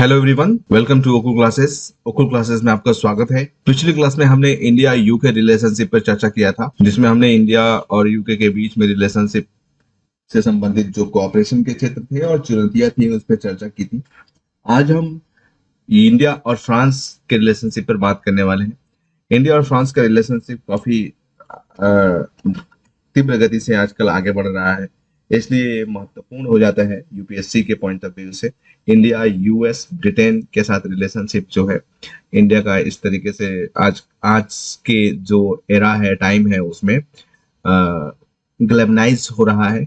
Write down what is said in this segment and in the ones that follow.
Hello everyone, welcome to Okul classes. Okul classes में आपका स्वागत है। पिछली क्लास में हमने इंडिया यूके रिलेशनशिप पर चर्चा किया था, जिसमें हमने इंडिया और यूके के बीच में रिलेशनशिप से संबंधित जो कोऑपरेशन के क्षेत्र थे और चुनौतियां थी उस पर चर्चा की थी। आज हम इंडिया और फ्रांस के रिलेशनशिप पर बात करने वाले हैं। इंडिया और फ्रांस का रिलेशनशिप काफी तीव्र गति से आजकल आगे बढ़ रहा है, इसलिए ये महत्वपूर्ण हो जाता है यूपीएससी के पॉइंट ऑफ व्यू से। इंडिया यूएस ब्रिटेन के साथ रिलेशनशिप जो है इंडिया का, इस तरीके से आज आज के जो एरा है, टाइम है, उसमें ग्लोबलाइज हो रहा है,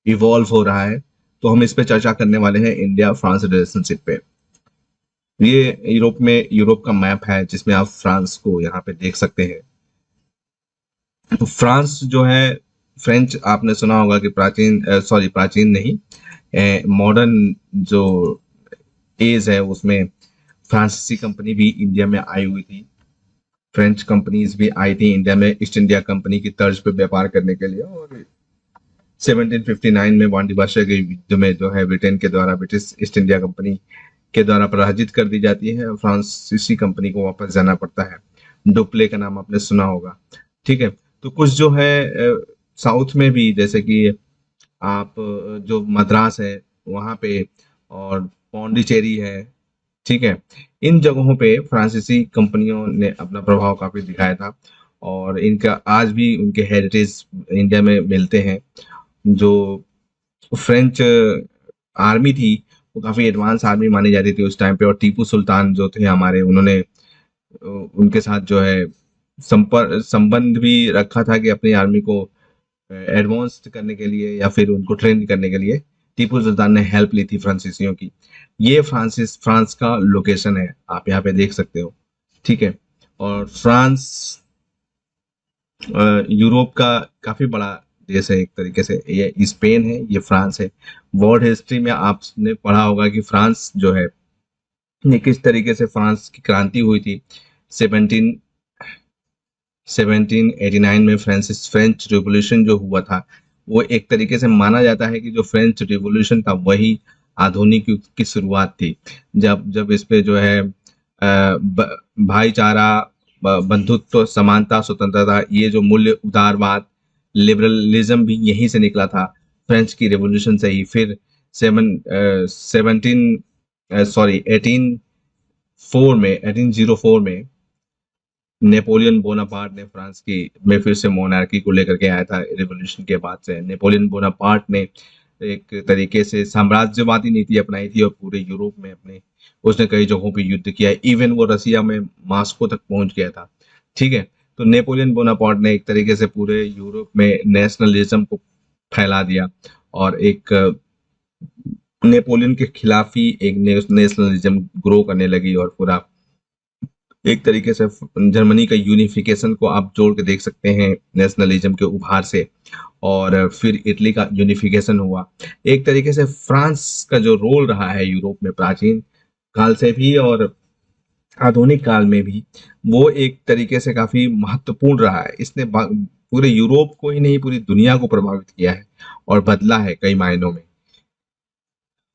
इवॉल्व हो रहा है। तो हम इस पे चर्चा करने वाले हैं इंडिया फ्रांस रिलेशनशिप पे। ये यूरोप का मैप है, जिसमें आप फ्रांस को यहाँ पे देख सकते हैं। तो फ्रांस जो है, फ्रेंच आपने सुना होगा कि प्राचीन नहीं, मॉडर्न जो एज है उसमें फ्रांसीसी कंपनी भी इंडिया में आई हुई थी। फ्रेंच कंपनीज भी आई थी इंडिया में ईस्ट इंडिया कंपनी की तर्ज पे व्यापार करने के लिए। और 1759 में वांडी बादशाह के युद्ध में जो है ब्रिटेन के द्वारा ब्रिटिश ईस्ट इंडिया कंपनी के द्वारा पराजित कर दी जाती है और फ्रांसीसी कंपनी को वापस जाना पड़ता है। डुप्ले का नाम आपने सुना होगा, ठीक है। तो कुछ जो है साउथ में भी, जैसे कि आप जो मद्रास है वहाँ पे, और पौंडीचेरी है, ठीक है। इन जगहों पे फ्रांसीसी कंपनियों ने अपना प्रभाव काफी दिखाया था और इनका आज भी उनके हेरिटेज इंडिया में मिलते हैं। जो फ्रेंच आर्मी थी वो काफी एडवांस आर्मी मानी जाती थी उस टाइम पे, और टीपू सुल्तान जो थे हमारे, उन्होंने उनके साथ जो है संपर्क संबंध भी रखा था कि अपनी आर्मी को एडवांस करने के लिए या फिर उनको ट्रेन करने के लिए टीपू सुल्तान ने हेल्प ली थी फ्रांसीसियों की। ये फ्रांस का लोकेशन है, आप यहाँ पे देख सकते हो, ठीक है। और फ्रांस यूरोप का काफी बड़ा देश है एक तरीके से। ये स्पेन है, ये फ्रांस है। वर्ल्ड हिस्ट्री में आपने पढ़ा होगा कि फ्रांस जो है, ये किस तरीके से फ्रांस की क्रांति हुई थी। 17 1789 में फ्रेंच रिवॉल्यूशन जो हुआ था, वो एक तरीके से माना जाता है कि जो फ्रेंच रिवॉल्यूशन था वही आधुनिक युग की शुरुआत थी। जब जब इस पे जो है भाईचारा, बंधुत्व, समानता, स्वतंत्रता, ये जो मूल्य, उदारवाद, लिबरलिज्म भी यहीं से निकला था, फ्रेंच की रिवॉल्यूशन से ही। फिर 1804 में नेपोलियन बोनापार्ट ने फ्रांस की में फिर से मोनार्की को लेकर के आया था। रिवॉल्यूशन के बाद से नेपोलियन बोनापार्ट ने एक तरीके से साम्राज्यवादी नीति अपनाई थी और पूरे यूरोप में उसने कई जगहों पे युद्ध किया। इवन वो रसिया में मॉस्को तक पहुंच गया था, ठीक है। तो नेपोलियन बोनापार्ट ने एक तरीके से पूरे यूरोप में नेशनलिज्म को फैला दिया और एक नेपोलियन के खिलाफ ही एक नेशनलिज्म ग्रो करने लगी। और पूरा एक तरीके से जर्मनी का यूनिफिकेशन को आप जोड़ के देख सकते हैं नेशनलिज्म के उभार से। और फिर इटली का यूनिफिकेशन हुआ। एक तरीके से फ्रांस का जो रोल रहा है यूरोप में, प्राचीन काल से भी और आधुनिक काल में भी, वो एक तरीके से काफी महत्वपूर्ण रहा है। इसने पूरे यूरोप को ही नहीं, पूरी दुनिया को प्रभावित किया है और बदला है कई मायनों में।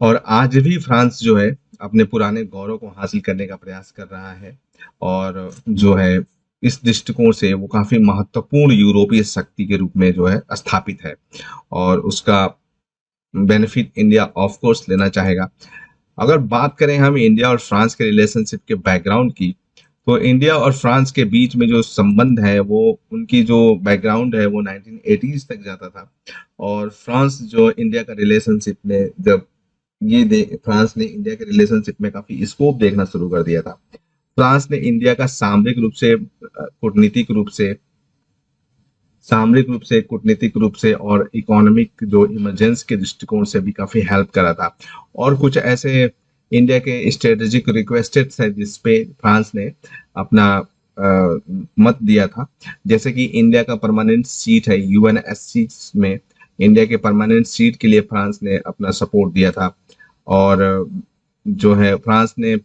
और आज भी फ्रांस जो है अपने पुराने गौरव को हासिल करने का प्रयास कर रहा है और जो है इस दृष्टिकोण से वो काफी महत्वपूर्ण यूरोपीय शक्ति के रूप में जो है स्थापित है और उसका बेनिफिट इंडिया ऑफ कोर्स लेना चाहेगा। अगर बात करें हम इंडिया और फ्रांस के रिलेशनशिप के बैकग्राउंड की, तो इंडिया और फ्रांस के बीच में जो संबंध है, वो उनकी जो बैकग्राउंड है वो 1980s तक जाता था। और फ्रांस जो इंडिया का रिलेशनशिप में, जब फ्रांस ने इंडिया के रिलेशनशिप में काफी स्कोप देखना शुरू कर दिया था। फ्रांस ने इंडिया का कूटनीतिक रूप से और इकोनॉमिक जो इमरजेंस के दृष्टिकोण से भी काफी हेल्प करा था। और कुछ ऐसे इंडिया के स्ट्रेटेजिक रिक्वेस्टेड है जिसपे फ्रांस ने अपना मत दिया था। जैसे कि इंडिया का परमानेंट सीट है यूएनएससी में, इंडिया के परमानेंट सीट के लिए फ्रांस ने अपना सपोर्ट दिया था। और जो है फ्रांस ने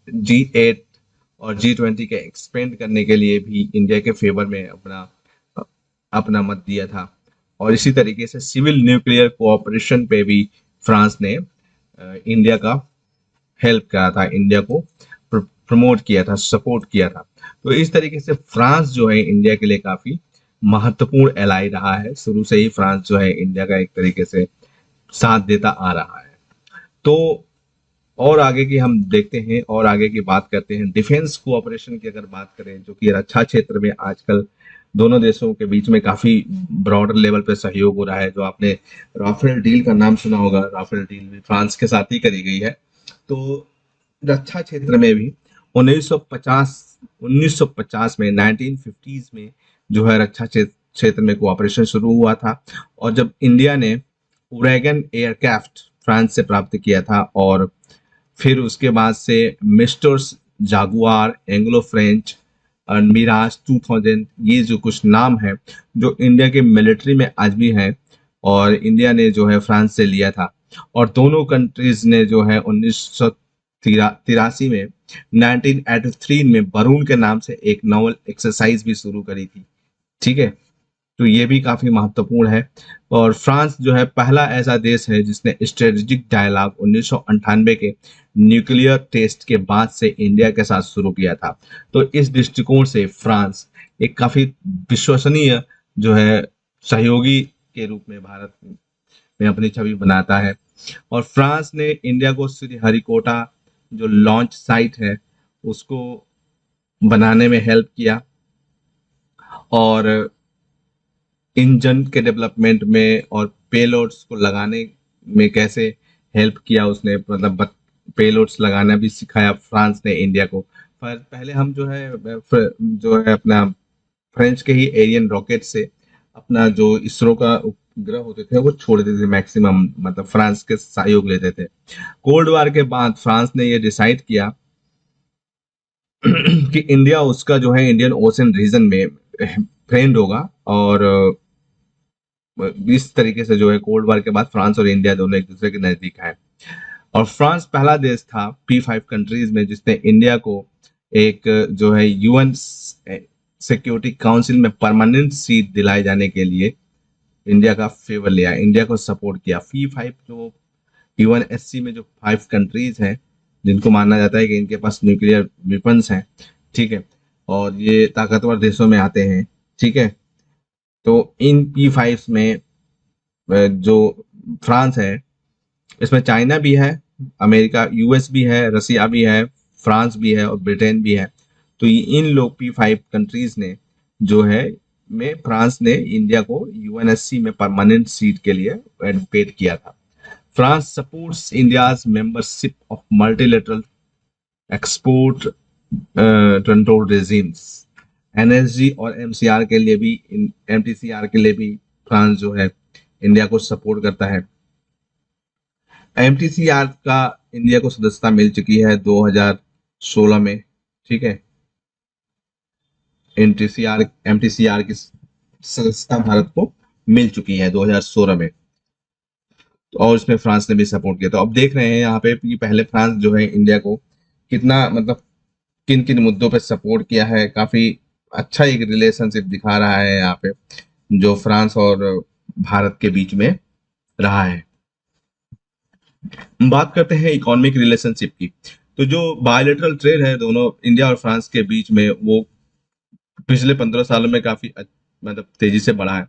G8 और G20 के एक्सपेंड करने के लिए भी इंडिया के फेवर में अपना मत दिया था। और इसी तरीके से सिविल न्यूक्लियर कोऑपरेशन पे भी फ्रांस ने इंडिया का हेल्प करा था, इंडिया को प्रमोट किया था, सपोर्ट किया था। तो इस तरीके से फ्रांस जो है इंडिया के लिए काफी महत्वपूर्ण एलाई रहा है। शुरू से ही फ्रांस जो है इंडिया का एक तरीके से साथ देता आ रहा है। तो और आगे की हम देखते हैं और आगे की बात करते हैं। डिफेंस कोऑपरेशन की अगर बात करें, जो कि रक्षा क्षेत्र में आजकल दोनों देशों के बीच में काफी ब्रॉडर लेवल पे सहयोग हो रहा है। जो आपने राफेल डील का नाम सुना होगा, राफेल डील भी फ्रांस के साथ ही करी गई है। तो रक्षा क्षेत्र में भी 1950 में 1950s में जो है रक्षा क्षेत्र में कोऑपरेशन शुरू हुआ था। और जब इंडिया ने ओरेगन एयरक्राफ्ट फ्रांस से प्राप्त किया था, और फिर उसके बाद से मिस्टर्स, जागुआर, एंग्लो फ्रेंच और मिराज 2000, ये जो कुछ नाम है जो इंडिया के मिलिट्री में आज भी है, और इंडिया ने जो है फ्रांस से लिया था। और दोनों कंट्रीज ने जो है 1983 में 1983 में बरून के नाम से एक नॉवल एक्सरसाइज भी शुरू करी थी। ठीक है, तो ये भी काफी महत्वपूर्ण है। और फ्रांस जो है पहला ऐसा देश है जिसने स्ट्रेटेजिक डायलॉग 1998 के न्यूक्लियर टेस्ट के बाद से इंडिया के साथ शुरू किया था। तो इस दृष्टिकोण से फ्रांस एक काफी विश्वसनीय जो है सहयोगी के रूप में भारत में अपनी छवि बनाता है। और फ्रांस ने इंडिया को श्रीहरिकोटा जो लॉन्च साइट है उसको बनाने में हेल्प किया, और इंजन के डेवलपमेंट में और पेलोड्स को लगाने में कैसे हेल्प किया उसने, मतलब पेलोड्स लगाना भी सिखाया फ्रांस ने इंडिया को। पहले हम जो है अपना फ्रेंच के ही एरियन रॉकेट से अपना जो इसरो का उपग्रह होते थे वो छोड़ देते थे मैक्सिमम, मतलब फ्रांस के सहयोग लेते थे। कोल्ड वॉर के बाद फ्रांस ने ये डिसाइड किया कि इंडिया उसका जो है इंडियन ओशन रीजन में फ्रेंड होगा। और इस तरीके से जो है कोल्ड वॉर के बाद फ्रांस और इंडिया दोनों एक दूसरे के नजदीक आए। और फ्रांस पहला देश था P5 कंट्रीज में जिसने इंडिया को एक जो है यूएन सिक्योरिटी काउंसिल में परमानेंट सीट दिलाए जाने के लिए इंडिया का फेवर लिया, इंडिया को सपोर्ट किया। P5 जो यूएनएससी में जो 5 कंट्रीज हैं जिनको माना जाता है कि इनके पास न्यूक्लियर वेपन्स हैं, ठीक है, और ये ताकतवर देशों में आते हैं। ठीक है, तो इन P5 में जो फ्रांस है, इसमें चाइना भी है, अमेरिका, यूएस भी है, रसिया भी है, फ्रांस भी है और ब्रिटेन भी है। तो इन लोग P5 कंट्रीज ने जो है में फ्रांस ने इंडिया को यूएनएससी में परमानेंट सीट के लिए एडवोकेट किया था। France supports India's membership of multilateral export control regimes, NSG और एमसीआर के लिए भी, एमटीसीआर के लिए भी फ्रांस जो है इंडिया को सपोर्ट करता है। एमटीसीआर का इंडिया को सदस्यता मिल चुकी है 2016 में। ठीक है, एमटीसीआर की सदस्यता भारत को मिल चुकी है 2016 में, और इसमें फ्रांस ने भी सपोर्ट किया। तो अब देख रहे हैं यहाँ पे कि पहले फ्रांस जो है इंडिया को कितना, मतलब किन किन मुद्दों पे सपोर्ट किया है। काफी अच्छा एक रिलेशनशिप दिखा रहा है यहाँ पे जो फ्रांस और भारत के बीच में रहा है। बात करते हैं इकोनॉमिक रिलेशनशिप की। तो जो बायलैटरल ट्रेड है दोनों इंडिया और फ्रांस के बीच में, वो पिछले 15 सालों में काफी मतलब तेजी से बढ़ा है।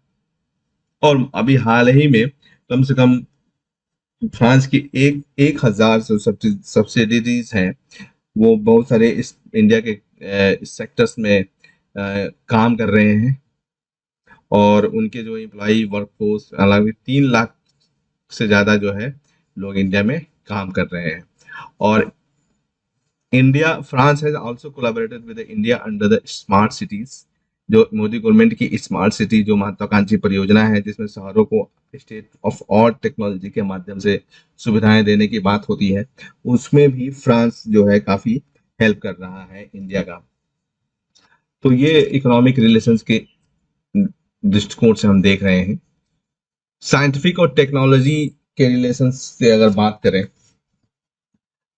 और अभी हाल ही में कम से कम फ्रांस की 1000 जो सब्सिडीज हैं वो बहुत सारे इस इंडिया के सेक्टर्स में काम कर रहे हैं, और उनके जो एम्प्लॉई वर्कफोर्स अलग 3 लाख से ज्यादा जो है लोग इंडिया में काम कर रहे हैं। और India France has also collaborated with India under the smart cities, जो मोदी गवर्नमेंट की स्मार्ट सिटी जो महत्वाकांक्षी परियोजना है जिसमें शहरों को स्टेट ऑफ आर्ट टेक्नोलॉजी के माध्यम से सुविधाएं देने की बात होती है, उसमें भी फ्रांस जो है काफी हेल्प कर रहा है इंडिया का। तो ये इकोनॉमिक रिलेशंस के दृष्टिकोण से हम देख रहे हैं। साइंटिफिक और टेक्नोलॉजी के रिलेशन से अगर बात करें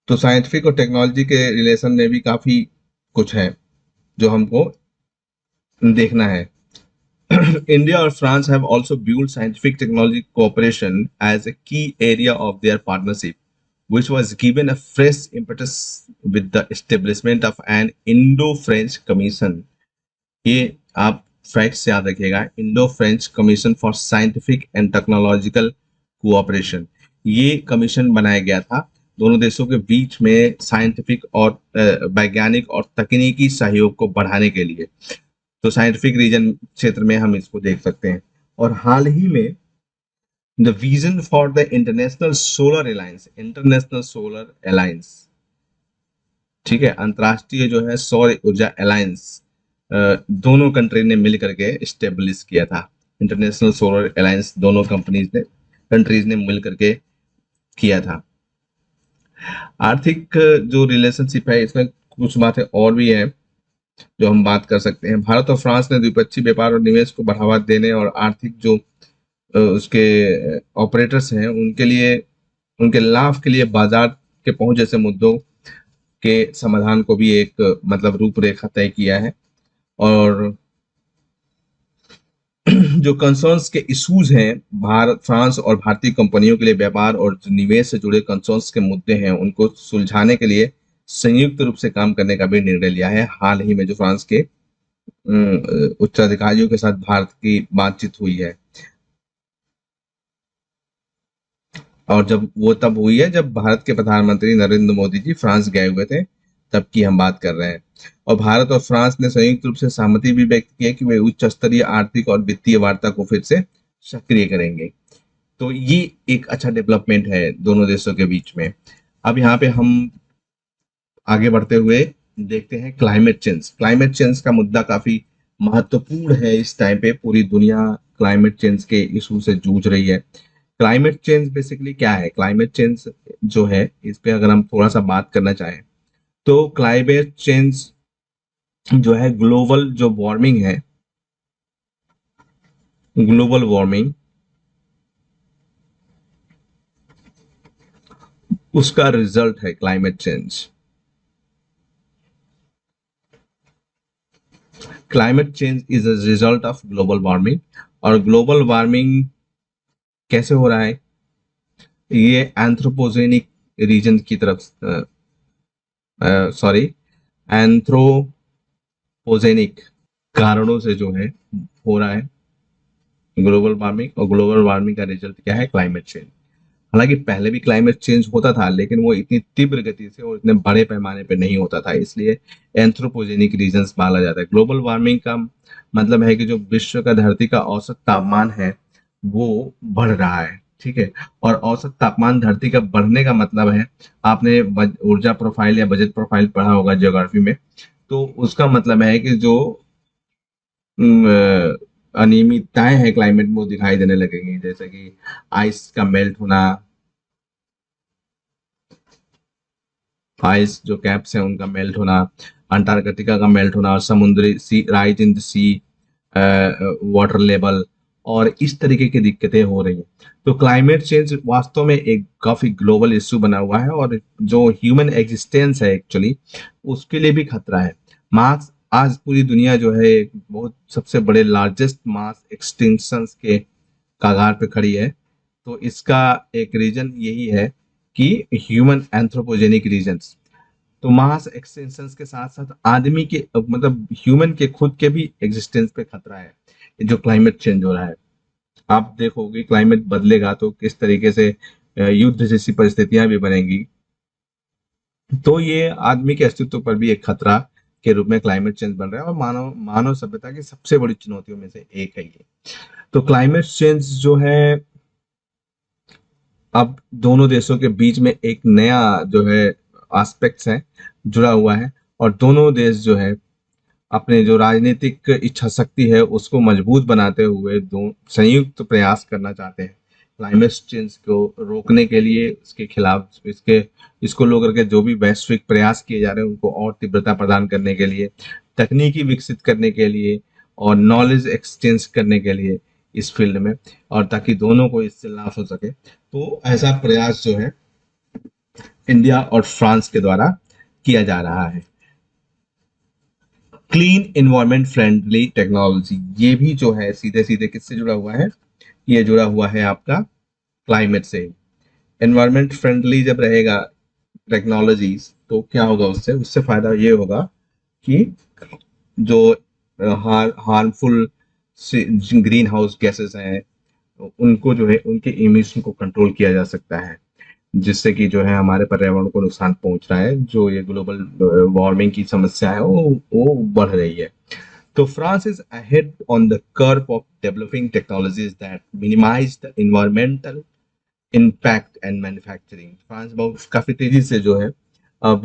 तो साइंटिफिक और टेक्नोलॉजी के रिलेशन में भी काफी कुछ है जो हमको देखना है। इंडिया और France have also built scientific technology cooperation as a key area of their partnership which was given a fresh impetus with the establishment of an Indo-French Commission. ये आप फैक्ट्स याद रखिएगा, Indo French commission for scientific and technological cooperation. ये commission बनाया गया था दोनों देशों के बीच में साइंटिफिक और वैज्ञानिक और तकनीकी सहयोग को बढ़ाने के लिए। तो साइंटिफिक रीजन क्षेत्र में हम इसको देख सकते हैं। और हाल ही में the vision for the international solar alliance, ठीक है, अंतरराष्ट्रीय जो है सौर ऊर्जा अलायंस, दोनों कंट्री ने मिल करके स्टेब्लिश किया था। इंटरनेशनल सोलर अलायंस दोनों कंट्रीज ने मिल करके किया था। आर्थिक जो रिलेशनशिप है इसमें कुछ बातें और भी है जो हम बात कर सकते हैं। भारत और फ्रांस ने द्विपक्षीय व्यापार और निवेश को बढ़ावा देने और आर्थिक जो उसके ऑपरेटर्स हैं उनके लिए, उनके लाभ के लिए बाजार के पहुंच जैसे मुद्दों के समाधान को भी एक मतलब रूपरेखा तय किया है। और जो कंसर्न्स के इश्यूज हैं भारत, फ्रांस और भारतीय कंपनियों के लिए व्यापार और निवेश से जुड़े कंसर्न्स के मुद्दे हैं उनको सुलझाने के लिए संयुक्त रूप से काम करने का भी निर्णय लिया है। हाल ही में जो फ्रांस के उच्चाधिकारियों के साथ भारत की बातचीत हुई है, और जब वो तब हुई है जब भारत के प्रधानमंत्री नरेंद्र मोदी जी फ्रांस गए हुए थे, तब की हम बात कर रहे हैं। और भारत और फ्रांस ने संयुक्त रूप से सहमति भी व्यक्त की है कि वे उच्च स्तरीय आर्थिक और वित्तीय वार्ता को फिर से सक्रिय करेंगे। तो ये एक अच्छा डेवलपमेंट है दोनों देशों के बीच में। अब यहाँ पे हम आगे बढ़ते हुए देखते हैं क्लाइमेट चेंज। क्लाइमेट चेंज का मुद्दा काफी महत्वपूर्ण है इस टाइम पे। पूरी दुनिया क्लाइमेट चेंज के इशू से जूझ रही है। क्लाइमेट चेंज बेसिकली क्या है? क्लाइमेट चेंज जो है इस पे अगर हम थोड़ा सा बात करना चाहें तो क्लाइमेट चेंज जो है ग्लोबल जो वार्मिंग है, ग्लोबल वार्मिंग उसका रिजल्ट है climate change. Climate change is a result of global warming. और ग्लोबल वार्मिंग कैसे हो रहा है? ये एंथ्रोपोजेनिक रीजन की तरफ एंथ्रोपोजेनिक कारणों से जो है हो रहा है ग्लोबल वार्मिंग। और ग्लोबल वार्मिंग का रिजल्ट क्या है? Climate change. हालांकि पहले भी क्लाइमेट चेंज होता था लेकिन वो इतनी तीव्र गति से और इतने बड़े पैमाने पे नहीं होता था, इसलिए एंथ्रोपोजेनिक रीजंस माना जाता है। ग्लोबल वार्मिंग का मतलब है कि जो विश्व का धरती का औसत तापमान है वो बढ़ रहा है, ठीक है। और औसत तापमान धरती का बढ़ने का मतलब है, आपने ऊर्जा प्रोफाइल या बजट प्रोफाइल पढ़ा होगा ज्योग्राफी में, तो उसका मतलब है कि जो अनियमितताएं हैं क्लाइमेट में वो दिखाई देने लगेंगी, जैसे कि आइस का मेल्ट होना, आइस जो कैप्स हैं उनका मेल्ट होना, अंटार्कटिका का मेल्ट होना, और समुद्री sea rise in the sea water level, और इस तरीके की दिक्कतें हो रही हैं। तो क्लाइमेट चेंज वास्तव में एक काफी ग्लोबल इश्यू बना हुआ है और जो ह्यूमन एग्जिस्टेंस है एक्चुअली उसके लिए भी खतरा है। मास आज पूरी दुनिया जो है एक बहुत सबसे बड़े लार्जेस्ट मास एक्सटिंक्शंस के कगार पे खड़ी है। तो इसका एक रीजन यही है कि ह्यूमन एंथ्रोपोजेनिक रीजंस। तो मास एक्सटेंशन के साथ साथ आदमी के मतलब ह्यूमन के खुद के भी एग्जिस्टेंस पे खतरा है जो क्लाइमेट चेंज हो रहा है। आप देखोगे क्लाइमेट बदलेगा तो किस तरीके से युद्ध जैसी परिस्थितियां भी बनेंगी। तो ये आदमी के अस्तित्व पर भी एक खतरा के रूप में क्लाइमेट चेंज बन रहा है और मानव मानव सभ्यता की सबसे बड़ी चुनौतियों में से एक है ये। तो क्लाइमेट चेंज जो है अब दोनों देशों के बीच में एक नया जो है एस्पेक्ट्स है जुड़ा हुआ है, और दोनों देश जो है अपने जो राजनीतिक इच्छा शक्ति है उसको मजबूत बनाते हुए दो संयुक्त प्रयास करना चाहते हैं क्लाइमेट चेंज को रोकने के लिए, इसके खिलाफ इसको लेकर के जो भी वैश्विक प्रयास किए जा रहे हैं उनको और तीव्रता प्रदान करने के लिए, तकनीकी विकसित करने के लिए और नॉलेज एक्सचेंज करने के लिए इस फील्ड में, और ताकि दोनों को इससे लाभ हो सके। तो ऐसा प्रयास जो है इंडिया और फ्रांस के द्वारा किया जा रहा है। क्लीन एनवायरमेंट फ्रेंडली टेक्नोलॉजी, ये भी जो है सीधे सीधे किससे जुड़ा हुआ है? ये जुड़ा हुआ है आपका क्लाइमेट से। एनवायरमेंट फ्रेंडली जब रहेगा टेक्नोलॉजीज, तो क्या होगा, उससे उससे फायदा ये होगा कि जो हार्मफुल ग्रीन हाउस गैसेस हैं, उनको जो है उनके इमिशन को कंट्रोल किया जा सकता है, जिससे कि जो है हमारे पर्यावरण को नुकसान पहुंच रहा है, जो ये ग्लोबल वार्मिंग की समस्या है वो बढ़ रही है। तो France is ahead on the curve of developing technologies that minimise the environmental impact and manufacturing. France बहुत काफी तेजी से जो है अब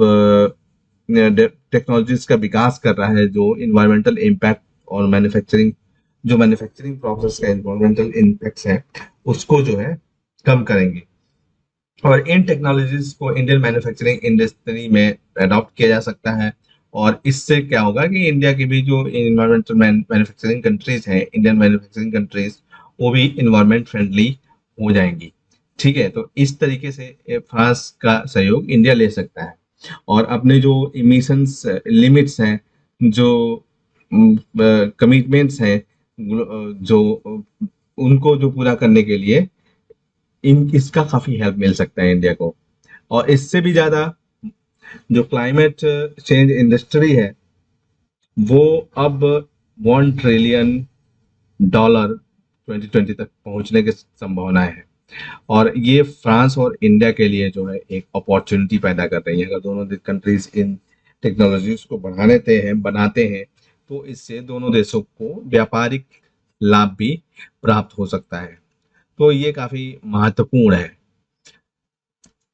टेक्नोलॉजीज का विकास कर रहा है, जो इन्वायरमेंटल इम्पैक्ट और मैन्युफैक्चरिंग, जो मैन्युफैक्चरिंग प्रोसेस का इन्वायरमेंटल इम्पैक्ट है, उसको जो है कम करेंगे। और इन टेक्नोलॉजीज को इंडियन मैन्युफैक्चरिंग इंडस्ट्री में अडॉप्ट किया जा सकता है। और इससे क्या होगा कि इंडिया की भी जो इन्वायरमेंटल मैन्युफैक्चरिंग कंट्रीज हैं, इंडियन मैन्युफैक्चरिंग कंट्रीज, वो भी इन्वायरमेंट फ्रेंडली हो जाएंगी। ठीक है, तो इस तरीके से फ्रांस का सहयोग इंडिया ले सकता है। और अपने जो इमिशंस लिमिट्स हैं, जो कमिटमेंट्स हैं, जो उनको जो पूरा करने के लिए इन इसका काफी हेल्प मिल सकता है इंडिया को। और इससे भी ज्यादा जो क्लाइमेट चेंज इंडस्ट्री है, वो अब 1 ट्रिलियन डॉलर 2020 तक पहुंचने की संभावना है। और ये फ्रांस और इंडिया के लिए जो है एक अपॉर्चुनिटी पैदा कर रही है। अगर दोनों कंट्रीज इन टेक्नोलॉजीज को बनाते हैं, तो इससे दोनों देशों को व्यापारिक लाभ भी प्राप्त हो सकता है। तो ये काफी महत्वपूर्ण है।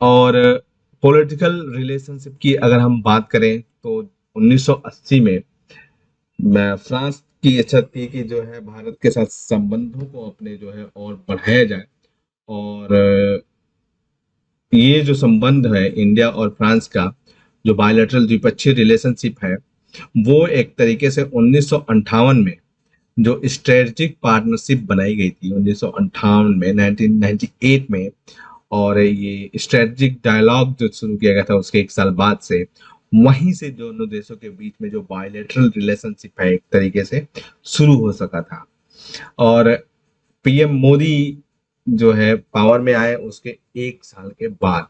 और पॉलिटिकल रिलेशनशिप की अगर हम बात करें, तो 1980 में फ्रांस की इच्छा थी कि जो है भारत के साथ संबंधों को अपने जो है और बढ़ाया जाए। और ये जो संबंध है इंडिया और फ्रांस का, जो बायलैटरल द्विपक्षीय रिलेशनशिप है, वो एक तरीके से 1958 में जो स्ट्रेटेजिक पार्टनरशिप बनाई गई थी 1958 में, 1998 में। और ये स्ट्रेटेजिक डायलॉग जो शुरू किया गया था उसके 1 साल बाद से, वहीं से दोनों देशों के बीच में जो बायलैटरल रिलेशनशिप है एक तरीके से शुरू हो सका था। और पीएम मोदी जो है पावर में आए उसके 1 साल के बाद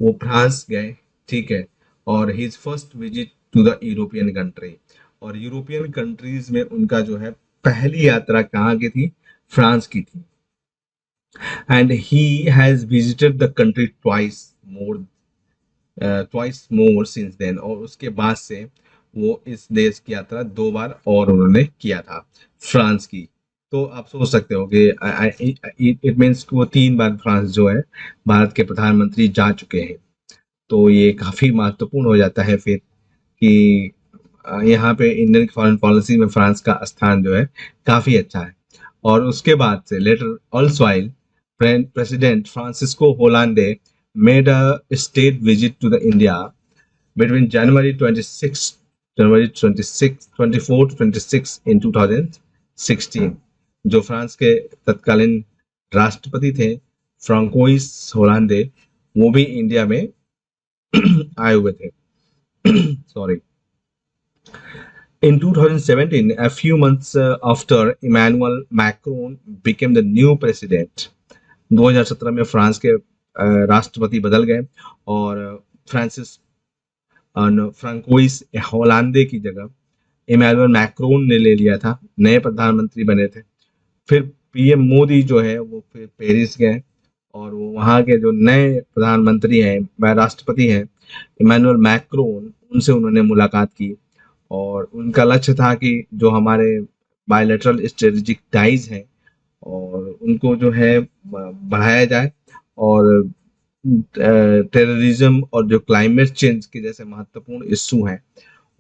वो फ्रांस गए। ठीक है, और his first visit to the European country, और यूरोपियन कंट्रीज में उनका जो है पहली यात्रा कहाँ की थी, फ्रांस की थी। And he has visited the country twice more since then. और उसके बाद से वो इस देश की यात्रा 2 बार और उन्होंने किया था, फ्रांस की। तो आप सोच सकते हो कि इट मीन्स वो 3 बार फ्रांस जो है भारत के प्रधानमंत्री जा चुके हैं। तो ये काफी महत्वपूर्ण हो जाता है फिर कि यहाँ पे इंडियन फॉरेन पॉलिसी में फ्रांस का स्थान जो है काफी अच्छा है। और उसके बाद से later erstwhile president Francisco Hollande made a state visit to the India between January 26, 24 to 26 in 2016। जो फ्रांस के तत्कालीन राष्ट्रपति थे फ्रांकोइस होलांदे, वो भी इंडिया में आए हुए थे। Sorry. In 2017, a few months after Emmanuel Macron became the new president, 2017 में फ्रांस के राष्ट्रपति बदल गए और फ्रांसिस फ्रांकोइस होलांदे की जगह इमैनुअल मैक्रोन ने ले लिया था, नए प्रधानमंत्री बने थे। फिर पीएम मोदी जो है वो फिर पेरिस गए और वो वहाँ के जो नए प्रधानमंत्री हैं, वह राष्ट्रपति हैं इमैनुअल मैक्रोन, उनसे उन्होंने मुलाकात की। और उनका लक्ष्य था कि जो हमारे बायलैटरल स्ट्रेटेजिक टाइज हैं और उनको जो है बढ़ाया जाए, और टेररिज्म और जो क्लाइमेट चेंज के जैसे महत्वपूर्ण इश्यू हैं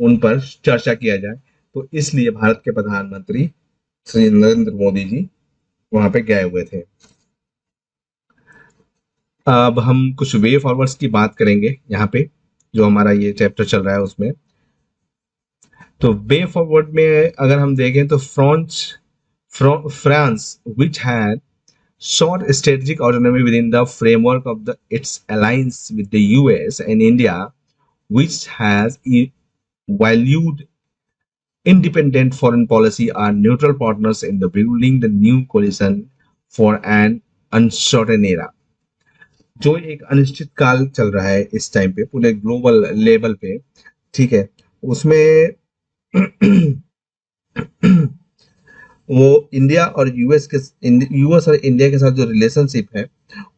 उन पर चर्चा किया जाए। तो इसलिए भारत के प्रधानमंत्री श्री नरेंद्र मोदी जी वहां पे गए हुए थे। अब हम कुछ वे फॉरवर्ड्स की बात करेंगे यहाँ पे, जो हमारा ये चैप्टर चल रहा है उसमें। तो वे फॉरवर्ड में अगर हम देखें तो France which had sought strategic autonomy within the framework of its alliance with the US, and India, which has valued independent foreign policy, are neutral partners in the building the new coalition for an uncertain era। जो एक अनिश्चित काल चल रहा है इस time पे पूरे ग्लोबल लेवल पे, ठीक है, उसमें वो इंडिया और यूएस और इंडिया के साथ जो रिलेशनशिप है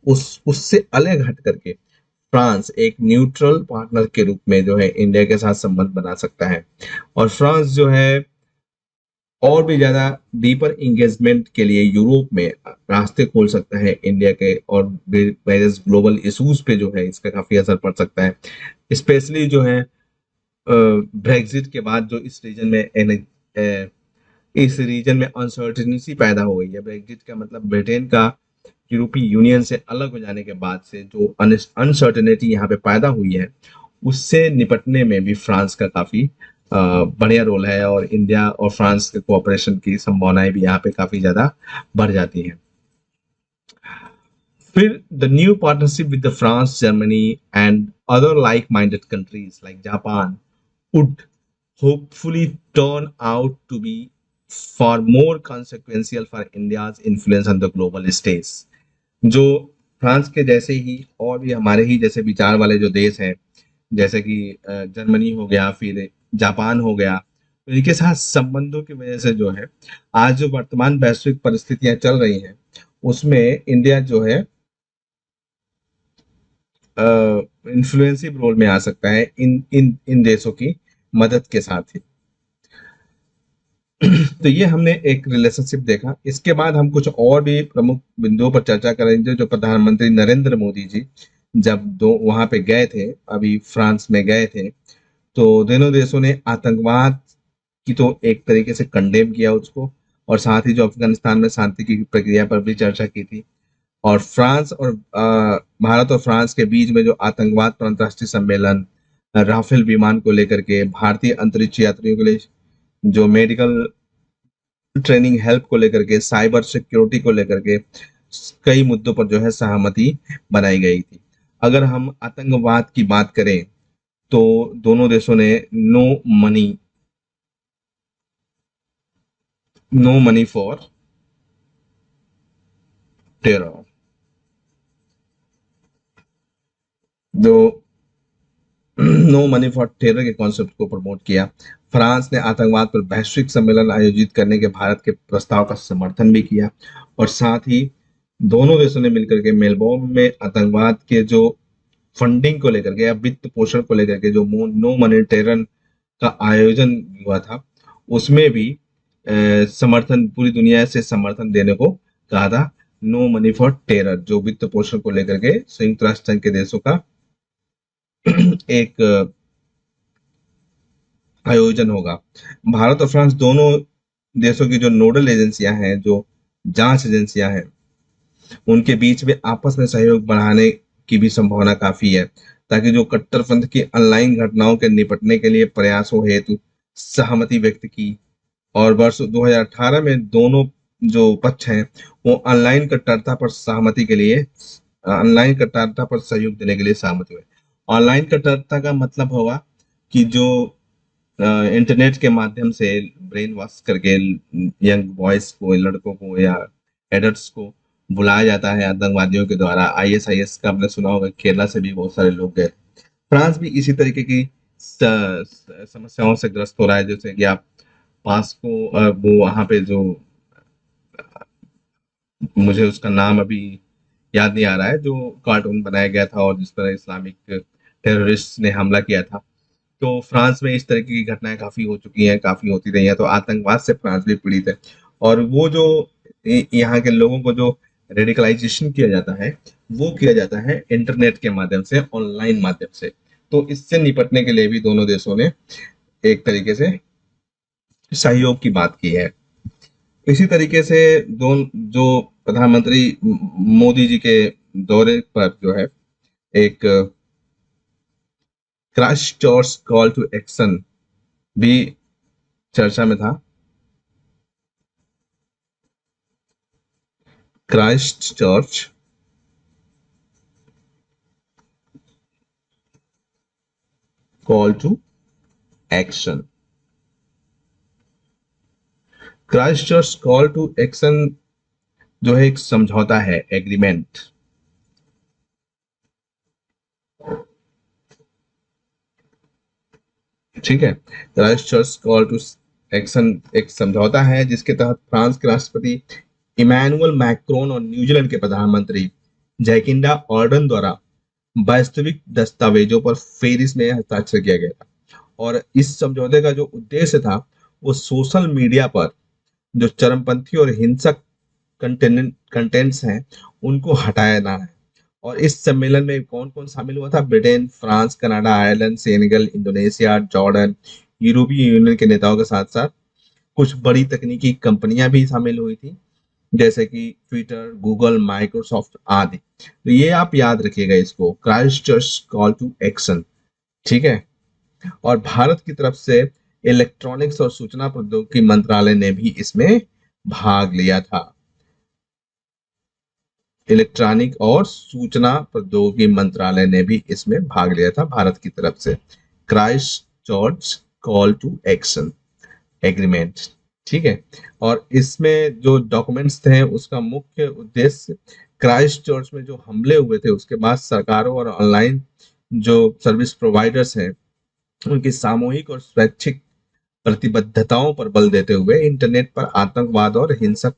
उस उससे अलग हट करके फ्रांस एक न्यूट्रल पार्टनर के रूप में जो है इंडिया के साथ संबंध बना सकता है। और फ्रांस जो है और भी ज्यादा डीपर इंगेजमेंट के लिए यूरोप में रास्ते खोल सकता है इंडिया के, और वेरियस ग्लोबल इश्यूज पे जो है इसका काफी असर पड़ सकता है। स्पेशली जो है ब्रेग्जिट के बाद जो इस रीजन में अनसर्टेनिटी पैदा हो गई है। ब्रेग्जिट का मतलब ब्रिटेन का यूरोपीय यूनियन से अलग हो जाने के बाद से जो अनसर्टेनिटी यहाँ पे पैदा हुई है, उससे निपटने में भी फ्रांस का काफी बढ़िया रोल है, और इंडिया और फ्रांस के कोऑपरेशन की संभावनाएं भी यहाँ पे काफी ज्यादा बढ़ जाती हैं। फिर the new partnership with the France, Germany and other like minded countries like Japan would hopefully turn out to be far more consequential for India's influence on the global stage. जो फ्रांस के जैसे ही और भी हमारे ही जैसे विचार वाले जो देश हैं, जैसे कि जर्मनी हो गया, फिर जापान हो गया, तो इनके साथ संबंधों की वजह से जो है आज जो वर्तमान वैश्विक परिस्थितियां चल रही हैं उसमें इंडिया जो है इन्फ्लुएंसिव रोल में आ सकता है इन इन इन देशों की मदद के साथ ही। तो ये हमने एक रिलेशनशिप देखा। इसके बाद हम कुछ और भी प्रमुख बिंदुओं पर चर्चा करेंगे। जो प्रधानमंत्री नरेंद्र मोदी जी जब दो वहां पे गए थे, अभी फ्रांस में गए थे, तो दोनों देशों ने आतंकवाद की तो एक तरीके से कंडेम किया उसको, और साथ ही जो अफगानिस्तान में शांति की प्रक्रिया पर भी चर्चा की थी। और फ्रांस और भारत और फ्रांस के बीच में जो आतंकवाद पर अंतर्राष्ट्रीय सम्मेलन, राफेल विमान को लेकर के, भारतीय अंतरिक्ष यात्रियों के लिए जो मेडिकल ट्रेनिंग हेल्प को लेकर के, साइबर सिक्योरिटी को लेकर के कई मुद्दों पर जो है सहमति बनाई गई थी। अगर हम आतंकवाद की बात करें तो दोनों देशों ने money no money for terror, जो नो मनी फॉर टेरर के कॉन्सेप्ट को प्रमोट किया। फ्रांस ने आतंकवाद पर वैश्विक सम्मेलन आयोजित करने के भारत के प्रस्ताव का समर्थन भी किया, और साथ ही दोनों देशों ने मिलकर के मेलबोर्न में आतंकवाद के जो फंडिंग को लेकर के या वित्त पोषण को लेकर के जो नो मनी टेरर का आयोजन हुआ था, उसमें भी समर्थन, पूरी दुनिया से समर्थन देने को कहा था। नो मनी फॉर टेरर जो वित्त पोषण को लेकर के संयुक्त राष्ट्र संघ के देशों का एक आयोजन होगा। भारत और फ्रांस दोनों देशों की जो नोडल एजेंसियां हैं, जो जांच एजेंसियां हैं, उनके बीच में आपस में सहयोग बढ़ाने की भी संभावना काफी है, ताकि जो कट्टरपंथ की ऑनलाइन घटनाओं के निपटने के लिए प्रयासों हेतु सहमति व्यक्त की। और वर्ष 2018 में दोनों जो पक्ष हैं वो ऑनलाइन कट्टरता पर सहयोग देने के लिए सहमत हुए। ऑनलाइन कट्टरता का मतलब होगा कि जो इंटरनेट के माध्यम से ब्रेन वॉश करके यंग बॉयज को, लड़कों को या एडल्ट्स को बुलाया जाता है आतंकवादियों के द्वारा। आईएसआईएस का आपने सुना होगा, केरला से भी बहुत सारे लोग गए। फ्रांस भी इसी तरीके की समस्याओं से ग्रस्त हो रहा है, जैसे कि आप पास को वो वहां पे जो, मुझे उसका नाम अभी याद नहीं आ रहा है, जो कार्टून बनाया गया था और जिस पर इस्लामिक टेररिस्ट ने हमला किया था। तो फ्रांस में इस तरह की घटनाएं काफी हो चुकी हैं, काफी होती रही हैं, तो आतंकवाद से फ्रांस भी पीड़ित है। और वो जो यहाँ के लोगों को जो रेडिकलाइजेशन किया जाता है, वो किया जाता है इंटरनेट के माध्यम से, ऑनलाइन माध्यम से। तो इससे निपटने के लिए भी दोनों देशों ने एक तरीके से सहयोग की बात की है। इसी तरीके से जो प्रधानमंत्री मोदी जी के दौरे पर जो है एक Christchurch call to action भी चर्चा में था। Christchurch call to action, Christchurch call to action जो है एक समझौता है, एग्रीमेंट, ठीक है। Christchurch call to action एक समझौता है जिसके तहत फ्रांस के राष्ट्रपति इमैनुअल मैक्रोन और न्यूजीलैंड के प्रधानमंत्री जैकिंडा ऑर्डन द्वारा वास्तविक दस्तावेजों पर पेरिस में हस्ताक्षर किया गया था। और इस समझौते का जो उद्देश्य था वो सोशल मीडिया पर जो चरमपंथी और हिंसक कंटेंट्स हैं उनको हटाना है। और इस सम्मेलन में कौन कौन शामिल हुआ था? Britain, France, Canada, Ireland, Senegal, Indonesia, Jordan, यूरोपीय यूनियन के नेताओं के साथ साथ कुछ बड़ी तकनीकी कंपनियां भी शामिल हुई थी जैसे कि ट्विटर, गूगल, माइक्रोसॉफ्ट आदि। तो ये आप याद रखिएगा इसको, Christchurch call to action. ठीक है। और भारत की तरफ से इलेक्ट्रॉनिक्स और सूचना प्रौद्योगिकी मंत्रालय ने भी इसमें भाग लिया था। इलेक्ट्रॉनिक और सूचना प्रौद्योगिकी मंत्रालय ने भी इसमें भाग लिया था भारत की तरफ से। Christchurch call to action agreement. ठीक है। और इसमें जो डॉक्यूमेंट्स थे उसका मुख्य उद्देश्य क्राइस्ट चर्च में जो हमले हुए थे उसके बाद सरकारों और ऑनलाइन जो सर्विस प्रोवाइडर्स हैं उनकी सामूहिक और स्वैच्छिक प्रतिबद्धताओं पर बल देते हुए इंटरनेट पर आतंकवाद और हिंसक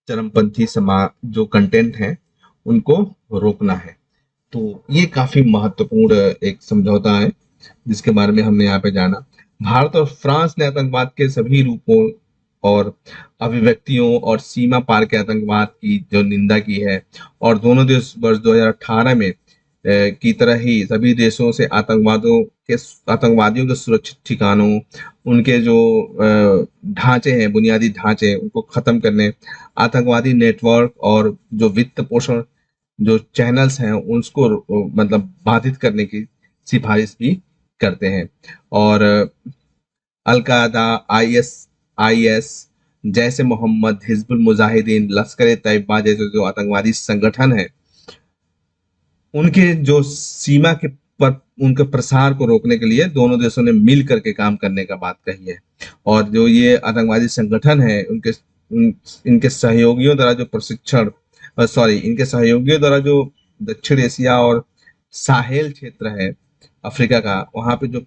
चरमपंथी समाज जो कंटेंट है उनको रोकना है। तो ये काफी महत्वपूर्ण एक समझौता है जिसके बारे में हमने यहाँ पे जाना। भारत और फ्रांस ने आतंकवाद के सभी रूपों और अभिव्यक्तियों और सीमा पार के आतंकवाद की जो निंदा की है और दोनों देश वर्ष 2018 में की तरह ही सभी देशों से आतंकवादियों के सुरक्षित ठिकानों उनके जो ढांचे हैं बुनियादी ढांचे उनको खत्म करने, आतंकवादी नेटवर्क और जो वित्त पोषण जो चैनल्स हैं उसको मतलब बाधित करने की सिफारिश भी करते हैं। और अलकायदा, आईएस जैसे मोहम्मद, हिजबुल मुजाहिदीन, लश्कर ए तैयबा जैसे जो आतंकवादी संगठन है उनके जो सीमा के पर उनके प्रसार को रोकने के लिए दोनों देशों ने मिल करके काम करने का बात कही है। और जो ये आतंकवादी संगठन है इनके सहयोगियों द्वारा जो प्रशिक्षण इनके सहयोगियों द्वारा जो दक्षिण एशिया और साहेल क्षेत्र है अफ्रीका का वहां पे जो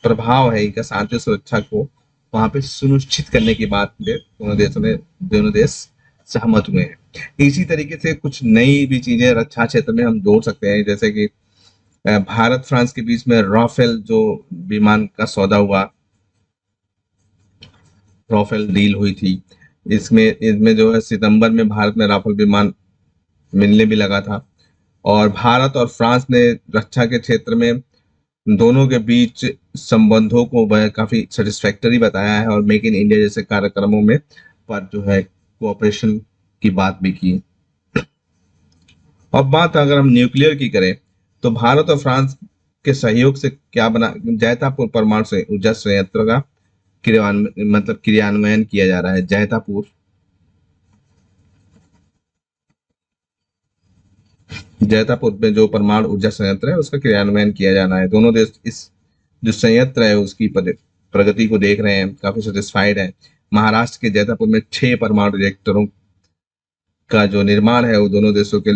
प्रभाव है इनका शांति सुरक्षा को वहां पे सुनिश्चित करने की बात पे दोनों देश सहमत हुए हैं। इसी तरीके से कुछ नई भी चीजें रक्षा क्षेत्र में हम जोड़ सकते हैं जैसे कि भारत फ्रांस के बीच में राफेल जो विमान का सौदा हुआ, राफेल डील हुई थी। इसमें जो है सितंबर में भारत में राफेल विमान मिलने भी लगा था। और भारत और फ्रांस ने रक्षा के क्षेत्र में दोनों के बीच संबंधों को वह काफी सेटिस्फैक्टरी बताया है और मेक इन इंडिया जैसे कार्यक्रमों में पर जो है कोऑपरेशन की बात भी की। अब बात अगर हम न्यूक्लियर की करें तो भारत और फ्रांस के सहयोग से क्या बना, जैतापुर परमाणु से ऊर्जा संयंत्र का क्रियान्वयन किया जा रहा है। जैतापुर में जो परमाणु ऊर्जा संयंत्र है उसका क्रियान्वयन किया जाना है। दोनों देश इस जो संयंत्र है उसकी प्रगति को देख रहे हैं, काफी सेटिस्फाइड है। महाराष्ट्र के जैतापुर में 6 परमाणु रिएक्टरों का जो निर्माण है वो दोनों देशों के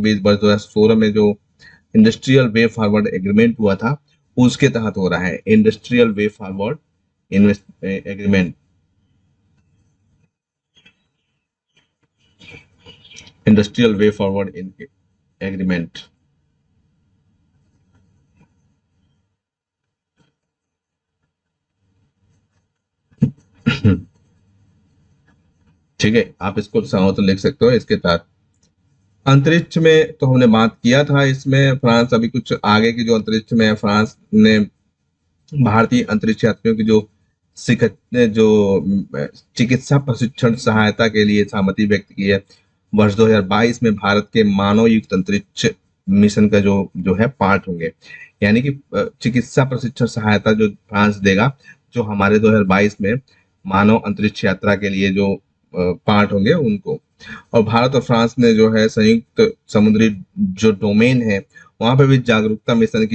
बीच वर्ष 2016 में जो इंडस्ट्रियल वे फॉरवर्ड एग्रीमेंट हुआ था उसके तहत हो रहा है। Industrial way forward agreement industrial way forward agreement. ठीक है, आप इसको चाहो तो लिख सकते हो। इसके तहत अंतरिक्ष में तो हमने बात किया था, इसमें फ्रांस अभी कुछ आगे की जो अंतरिक्ष में है, फ्रांस ने भारतीय अंतरिक्ष यात्रियों की जो चिकित्सा प्रशिक्षण सहायता के लिए सहमति व्यक्त की है। वर्ष 2022 में भारत के मानव युक्त अंतरिक्ष मिशन का जो है पार्ट होंगे, यानी कि चिकित्सा प्रशिक्षण सहायता जो फ्रांस देगा, जो हमारे 2022 में मानव अंतरिक्ष यात्रा के लिए जो पार्ट होंगे उनको। और भारत और फ्रांस ने जो है संयुक्त समुद्री जो डोमेन है वहां पे भी जागरूकता मिशन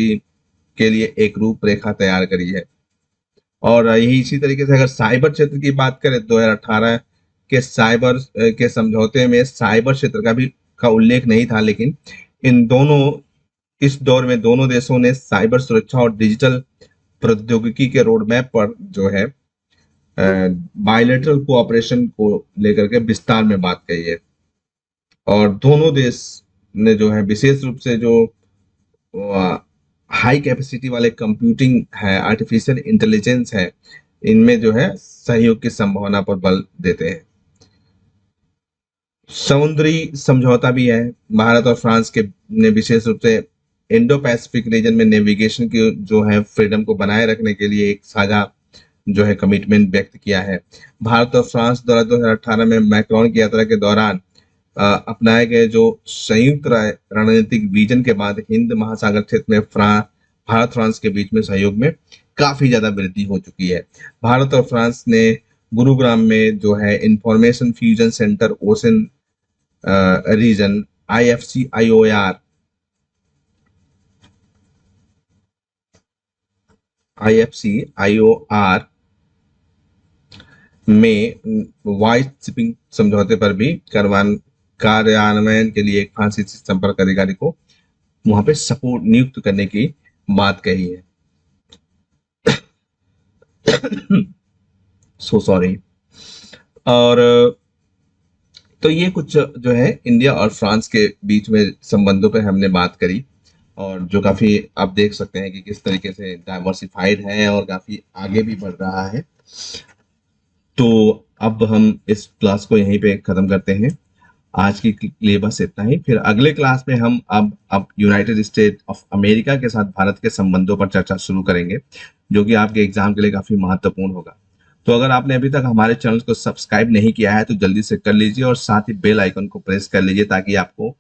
के लिए एक रूपरेखा तैयार करी है। और यही इसी तरीके से अगर साइबर क्षेत्र की बात करें 2018 के साइबर के समझौते में साइबर क्षेत्र का उल्लेख नहीं था, लेकिन इस दौर में दोनों देशों ने साइबर सुरक्षा और डिजिटल प्रौद्योगिकी के रोड मैप पर जो है बायलैटरल कोऑपरेशन को लेकर के विस्तार में बात कही है। और दोनों देश ने जो है विशेष रूप से जो हाई कैपेसिटी वाले कंप्यूटिंग है, आर्टिफिशियल इंटेलिजेंस है, इनमें जो है सहयोग की संभावना पर बल देते हैं। समुद्री समझौता भी है। भारत और फ्रांस के ने विशेष रूप से इंडो पैसिफिक रीजन में नेविगेशन की जो है फ्रीडम को बनाए रखने के लिए एक साझा जो है कमिटमेंट व्यक्त किया है। भारत और फ्रांस द्वारा 2018 में मैक्रोन की यात्रा के दौरान अपनाए गए जो संयुक्त रणनीतिक विजन के बाद हिंद महासागर क्षेत्र में भारत फ्रांस के बीच में सहयोग में काफी ज्यादा वृद्धि हो चुकी है। भारत और फ्रांस ने गुरुग्राम में जो है information fusion centre ocean region IFC-IOR में वाइस शिपिंग समझौते पर भी कार्यान्वयन के लिए एक फ्रांसीसी संपर्क अधिकारी को वहां पे सपोर्ट नियुक्त करने की बात कही है। So sorry. और तो ये कुछ जो है इंडिया और फ्रांस के बीच में संबंधों पे हमने बात करी, और जो काफी आप देख सकते हैं कि किस तरीके से डाइवर्सिफाइड है और काफी आगे भी बढ़ रहा है। तो अब हम इस क्लास को यहीं पे खत्म करते हैं। आज के लिए बस इतना ही। फिर अगले क्लास में हम अब यूनाइटेड स्टेट ऑफ अमेरिका के साथ भारत के संबंधों पर चर्चा शुरू करेंगे, जो कि आपके एग्जाम के लिए काफी महत्वपूर्ण होगा। तो अगर आपने अभी तक हमारे चैनल को सब्सक्राइब नहीं किया है तो जल्दी से कर लीजिए, और साथ ही बेल आइकन को प्रेस कर लीजिए ताकि आपको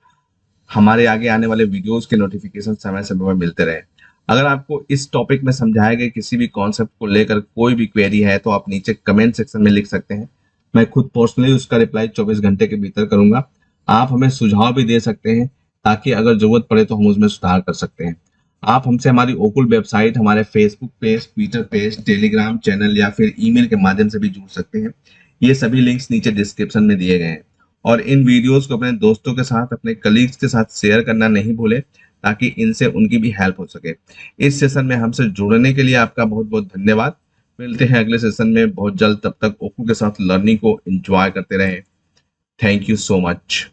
हमारे आगे आने वाले वीडियोस के नोटिफिकेशन समय समय पर मिलते रहे। अगर आपको इस टॉपिक में समझाए गए किसी भी कॉन्सेप्ट को लेकर कोई भी क्वेरी है तो आप नीचे कमेंट सेक्शन में लिख सकते हैं। मैं खुद पर्सनली उसका रिप्लाई 24 घंटे के भीतर करूंगा। आप हमें सुझाव भी दे सकते हैं ताकि अगर जरूरत पड़े तो हम उसमें सुधार कर सकते हैं। आप हमसे हमारी ओकुल वेबसाइट, हमारे Facebook page, Twitter page, Telegram channel या फिर ईमेल के माध्यम से भी जुड़ सकते हैं। ये सभी लिंक्स नीचे डिस्क्रिप्शन में दिए गए हैं। और इन वीडियोस को अपने दोस्तों के साथ, अपने कलीग्स के साथ शेयर करना नहीं भूलें ताकि इनसे उनकी भी हेल्प हो सके। इस सेशन में हमसे जुड़ने के लिए आपका बहुत बहुत धन्यवाद। मिलते हैं अगले सेशन में बहुत जल्द। तब तक ओकुल के साथ लर्निंग को एंजॉय करते रहें। Thank you so much.